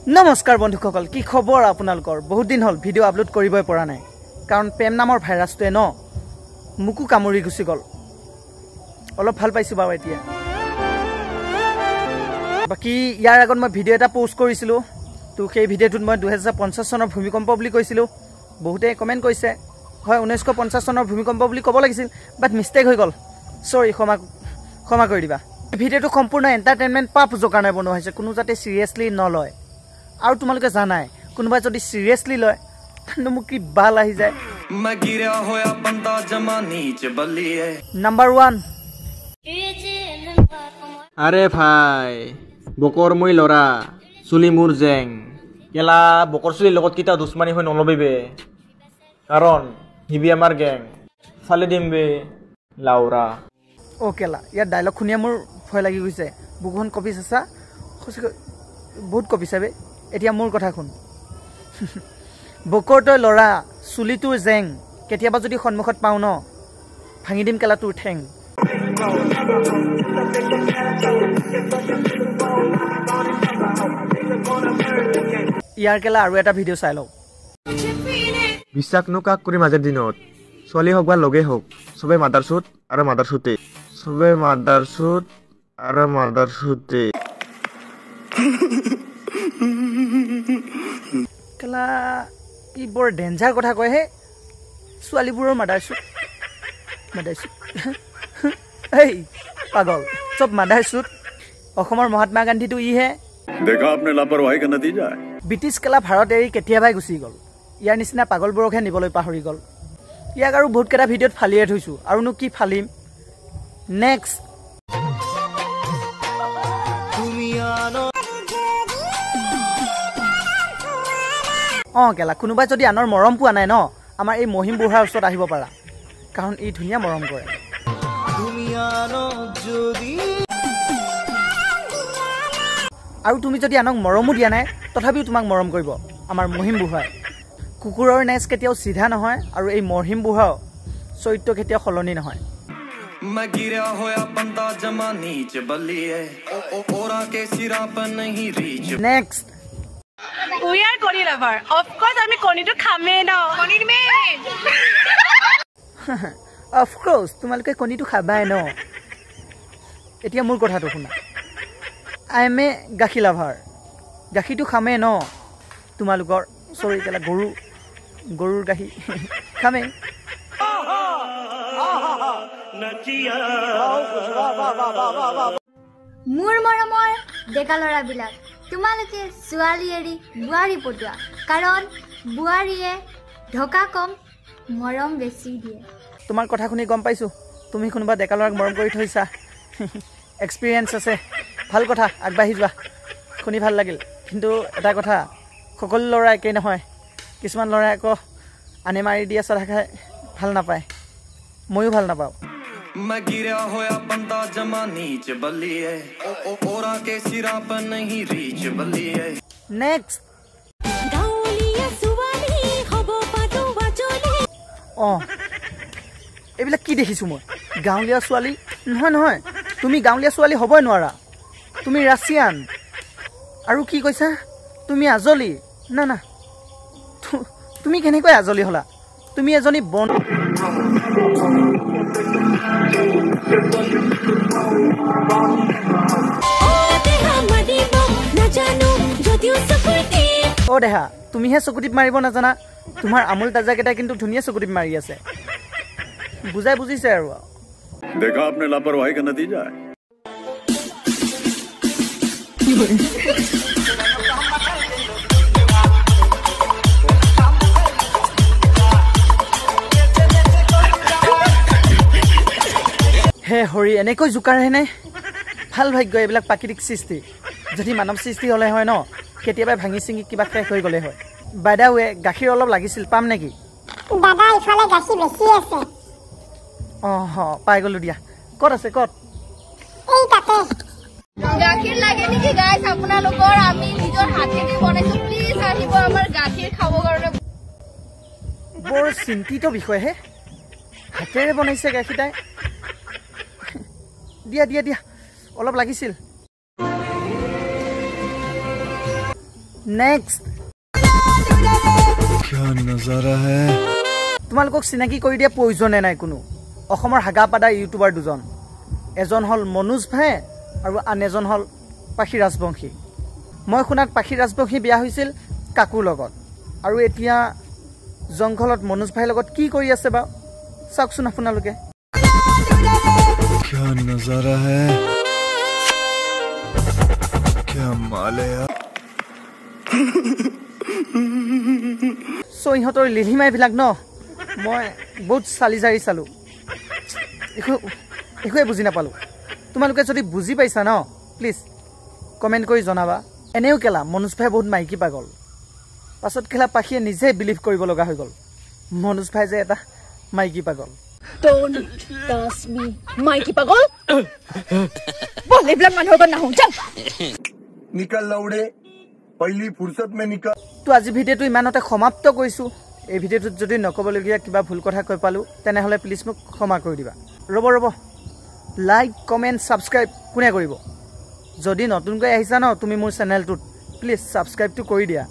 নমস্কাৰ বন্ধুসকল, কি খবৰ আপোনালোকৰ? বহুত দিন হ'ল ভিডিঅ' আপলোড কৰিবই পৰা নাই, কাৰণ পেম নামৰ ভাইৰাছটোৱে মোকো কামুৰি গুচি গ'ল। অলপ ভাল পাইছোঁ বাৰু এতিয়া। বাকী ইয়াৰ আগত মই ভিডিঅ' এটা পোষ্ট কৰিছিলোঁ, তো সেই ভিডিঅ'টোত মই 2050 চনৰ ভূমিকম্প বুলি কৈছিলোঁ। বহুতে কমেণ্ট কৰিছে, হয় 1950 চনৰ ভূমিকম্প বুলি ক'ব লাগিছিল, বাট মিষ্টেক হৈ গ'ল, চৰি, ক্ষমা কৰি দিবা। ভিডিঅ'টো সম্পূৰ্ণ এণ্টাৰটেইনমেণ্ট পাৰ্পজৰ কাৰণে বনোৱা হৈছে, কোনো যাতে চিৰিয়াছলি নলয়। আৰু তোমালোকে জানাই, কোনোবাই যদি চিৰিয়াছলি লয় তেন্তে মোক কি বাল আহি যায়। নাম্বাৰ 1, আৰে ভাই বকৰ মই ল'ৰা, চুলি মোৰ জেং। কেলা বকৰ চুলিৰ লগত কেইটা দুশ্মনী হৈ নলবিবে, কাৰণ হিবি আমাৰ গেং। ফালি দিম বে লাউৰা। অ' কেলা, ইয়াৰ ডাইলগ শুনিয়ে মোৰ ভয় লাগি গৈছে। বুকুখন কপিছ আছা, সঁচাকৈ বহুত কপিছা বে। এতিয়া মোৰ কথা শুন। বকৰ তই ল'ৰা, চুলি তোৰ জেং, কেতিয়াবা যদি সন্মুখত পাওঁ ন, ভাঙি দিম কেলা তোৰ ঠেং। ইয়াৰ কেলা আৰু এটা ভিডিঅ' চাই লওঁ। বিশ্বাস নো কাক কৰি মাজৰ দিনত, ছোৱালী হওক বা লগে হওক, চবে মাদাৰ চুট আৰু মাদাৰ চুটে, চবে মাদাৰ চুট আৰু মাদাৰ চুটে। কেলা কি বৰ ডেঞ্জাৰ কথা কয় হে, ছোৱালীবোৰৰ মাদাৰ চুট। এই পাগল, চব মাদাৰ চুট। অসমৰ মহাত্মা গান্ধীটো ইহে। দেখা আপনে লাপৰৱাহী কা নতিজা। ব্ৰিটিছ কেলা ভাৰত এৰি কেতিয়াবাই গুচি গ'ল, ইয়াৰ নিচিনা পাগলবোৰকহে নিবলৈ পাহৰি গ'ল। ইয়াক আৰু বহুত কেইটা ভিডিঅ'ত ফালিয়ে থৈছোঁ, আৰুনো কি ফালিম। নেক্সট, অঁ কেলা, কোনোবাই যদি আনৰ মৰম পোৱা নাই ন, আমাৰ এই মহিম বুঢ়াৰ ওচৰত আহিব পাৰা, কাৰণ ই ধুনীয়া মৰম কৰে। আৰু তুমি যদি আনক মৰমো দিয়া নাই, তথাপিও তোমাক মৰম কৰিব আমাৰ মহিম বুঢ়াই। কুকুৰৰ নেচ কেতিয়াও চিধা নহয়, আৰু এই মহিম বুঢ়াও চৰিত্ৰ কেতিয়াও সলনি নহয়। Next, We are koni lover. Of course, আমি কণীটো খামেই ন। কণীৰ মেইন। অফক'ৰ্চ তোমালোকে কণীটো খাবাই ন। এতিয়া মোৰ কথাটো শুনা। আই এম এ গাখীৰ লাভাৰ, গাখীৰটো খামেই ন তোমালোকৰ। চৰি কেলা, গৰুৰ গাখীৰ খামেই। মোৰ মৰমৰ ডেকা ল'ৰাবিলাক, তোমালোকে ছোৱালী এৰি বোৱাৰী পঠোৱা, কাৰণ বোৱাৰীয়ে ঢকা কম, মৰম বেছি দিয়ে। তোমাৰ কথা শুনি গম পাইছোঁ তুমি কোনোবা ডেকা ল'ৰাক মৰম কৰি থৈছা। এক্সপিৰিয়েঞ্চ আছে, ভাল কথা, আগবাঢ়ি যোৱা, শুনি ভাল লাগিল। কিন্তু এটা কথা, সকলো ল'ৰা একেই নহয়। কিছুমান ল'ৰাই আকৌ আনে মাৰি দিয়া চাধা খাই ভাল নাপায়, ময়ো ভাল নাপাওঁ। নেক্সট, অঁ এইবিলাক কি দেখিছোঁ মই? গাঁৱলীয়া ছোৱালী নহয়, তুমি গাঁৱলীয়া ছোৱালী হ'বই নোৱাৰা, তুমি ৰাছিয়ান। আৰু কি কৈছা? তুমি আজলি? না তুমি কেনেকৈ আজলি হ'লা? তুমি এজনী অ' দেহা, তুমিহে চকুটিপ মাৰিব নাজানা, তোমাৰ আমুল তাজাকেইটা কিন্তু ধুনীয়া চকুটিপ মাৰি আছে। বুজাই বুজিছে আৰু। দেখা আপনে লাপৰৱাহী কা নতিজা। হে হৰি, এনেকৈ জোকাৰেনে? ভাল ভাগ্য, এইবিলাক প্ৰাকৃতিক সৃষ্টি। যদি মানৱ সৃষ্টি হ'লে হয় ন, কেতিয়াবা ভাঙি চিঙি কিবা শেষ হৈ গ'লে হয়। বাই দা ৱে, গাখীৰ অলপ লাগিছিল, পাম নেকি? দাদা, ইফালে গাখীৰ বেছি আছে। অঁ পাই গ'লো দিয়া। ক'ত আছে, ক'ত? এই তাতে। গাখীৰ লাগে নেকি গাইছ আপোনালোকৰ? আমি নিজৰ হাতেদি বনাইছো, প্লিজ আহিব আমাৰ গাখীৰ খাব কাৰণে। বৰ চিন্তিত বিষয়হে, হাতেৰে বনাইছে গাখীৰ তাই। দিয়া অলপ লাগিছিল। নেক্সট क्या नजारा है তোমালোকক চিনাকি কৰি দিয়া প্ৰয়োজনে নাই কোনো অসমৰ হাগাপাদা ইউটিউবাৰ দুজন এজন হ'ল মনোজ ভাই আৰু আন এজন হ'ল পাখি ৰাজবংশী মই শুনাত পাখি ৰাজবংশী বিয়া হৈছিল কাকুৰ লগত আৰু এতিয়া জংঘলত মনোজ ভাইৰ লগত কি কৰি আছে বা চাওকচোন আপোনালোকে क्या नजारा है क्या माल है यार চ' ইহঁতৰ লিলিমাইবিলাক ন মই বহুত চালি জাৰি চালোঁ একোৱে বুজি নাপালোঁ তোমালোকে যদি বুজি পাইছা ন প্লিজ কমেণ্ট কৰি জনাবা এনেও কেলা মনোজ ভাই বহুত মাইকী পাগল পাছত কেলা পাখিয়ে নিজে বিলিভ কৰিব লগা হৈ গ'ল মনোজ ভাই যে এটা মাইকী পাগল Don't touch me, মাইকী পাগল বল এইবিলাক মানুহৰ পৰা নাহো চল निकल लौड़े पहली फुर्सत में निकल তো আজি ভিডিঅ'টো ইমানতে সমাপ্ত কৰিছোঁ এই ভিডিঅ'টোত যদি নক'বলগীয়া কিবা ভুল কথা কৈ পালোঁ তেনেহ'লে প্লিজ মোক ক্ষমা কৰি দিবা ৰ'ব লাইক কমেণ্ট ছাবস্ক্ৰাইব কোনে কৰিব যদি নতুনকৈ আহিছা ন তুমি মোৰ চেনেলটোত প্লিজ ছাবস্ক্ৰাইবটো কৰি দিয়া